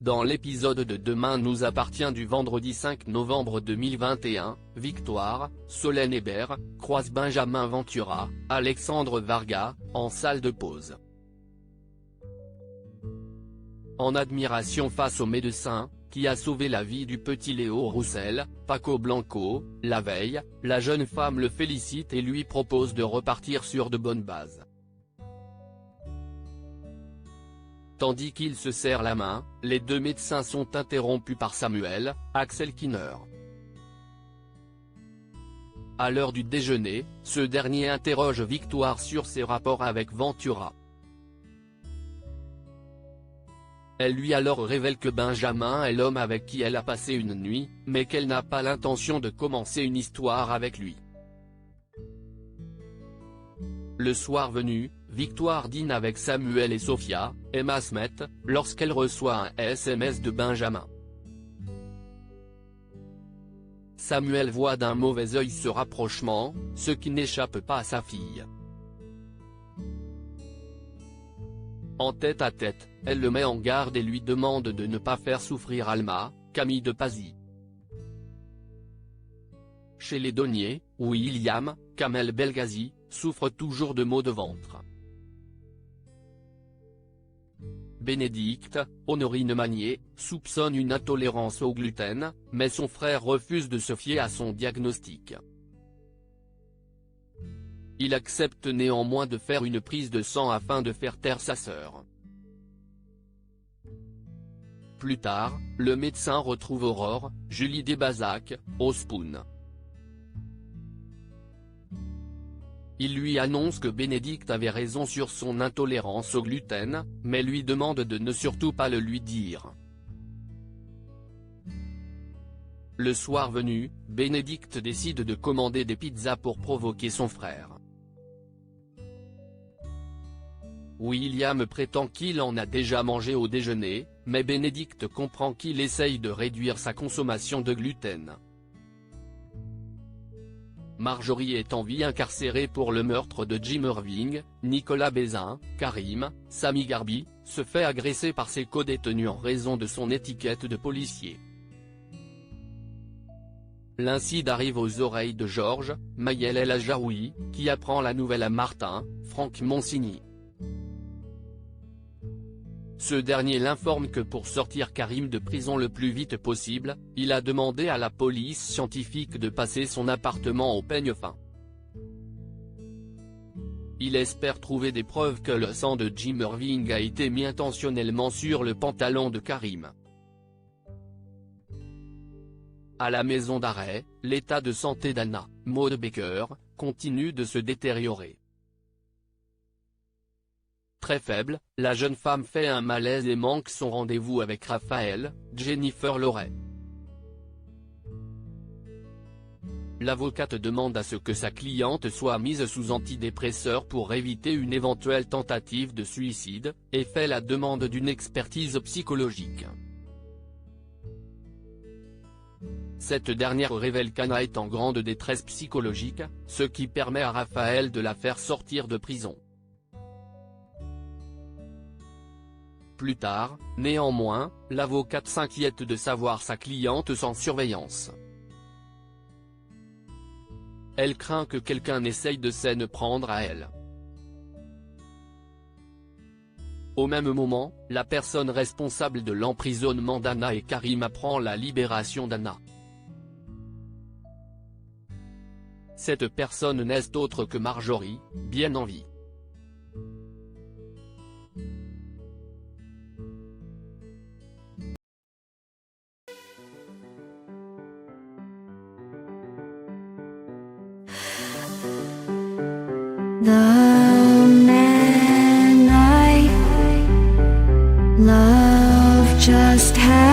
Dans l'épisode de Demain nous appartient du vendredi 5 novembre 2021, Victoire, Solène Hébert, croise Benjamin Ventura, Alexandre Varga, en salle de pause. En admiration face au médecin, qui a sauvé la vie du petit Léo Roussel, Paco Blanco, la veille, la jeune femme le félicite et lui propose de repartir sur de bonnes bases. Tandis qu'il se serre la main, les deux médecins sont interrompus par Samuel, Axel Kinner. À l'heure du déjeuner, ce dernier interroge Victoire sur ses rapports avec Ventura. Elle lui alors révèle que Benjamin est l'homme avec qui elle a passé une nuit, mais qu'elle n'a pas l'intention de commencer une histoire avec lui. Le soir venu, Victoire dîne avec Samuel et Sophia, Emma Smet, lorsqu'elle reçoit un SMS de Benjamin. Samuel voit d'un mauvais œil ce rapprochement, ce qui n'échappe pas à sa fille. En tête-à-tête, elle le met en garde et lui demande de ne pas faire souffrir Alma, Camille de Pazy. Chez les Donnier, William, Kamel Belghazi, souffre toujours de maux de ventre. Bénédicte, Honorine Magnier, soupçonne une intolérance au gluten, mais son frère refuse de se fier à son diagnostic. Il accepte néanmoins de faire une prise de sang afin de faire taire sa sœur. Plus tard, le médecin retrouve Aurore, Julie Desbazac, au Spoon. Il lui annonce que Bénédicte avait raison sur son intolérance au gluten, mais lui demande de ne surtout pas le lui dire. Le soir venu, Bénédicte décide de commander des pizzas pour provoquer son frère. William prétend qu'il en a déjà mangé au déjeuner, mais Bénédicte comprend qu'il essaye de réduire sa consommation de gluten. Marjorie est en vie incarcérée pour le meurtre de Jim Irving, Nicolas Bézin, Karim, Sami Garbi, se fait agresser par ses codétenus en raison de son étiquette de policier. L'incident arrive aux oreilles de Georges, Maël El Ajaoui, qui apprend la nouvelle à Martin, Franck Monsigny. Ce dernier l'informe que pour sortir Karim de prison le plus vite possible, il a demandé à la police scientifique de passer son appartement au peigne fin. Il espère trouver des preuves que le sang de Jim Irving a été mis intentionnellement sur le pantalon de Karim. À la maison d'arrêt, l'état de santé d'Anna, Maud Baker, continue de se détériorer. Très faible, la jeune femme fait un malaise et manque son rendez-vous avec Raphaël, Jennifer Loret. L'avocate demande à ce que sa cliente soit mise sous antidépresseur pour éviter une éventuelle tentative de suicide, et fait la demande d'une expertise psychologique. Cette dernière révèle qu'Anna est en grande détresse psychologique, ce qui permet à Raphaël de la faire sortir de prison. Plus tard, néanmoins, l'avocate s'inquiète de savoir sa cliente sans surveillance. Elle craint que quelqu'un essaye de s'en prendre à elle. Au même moment, la personne responsable de l'emprisonnement d'Anna et Karim apprend la libération d'Anna. Cette personne n'est autre que Marjorie, bien en vie. The man I love just had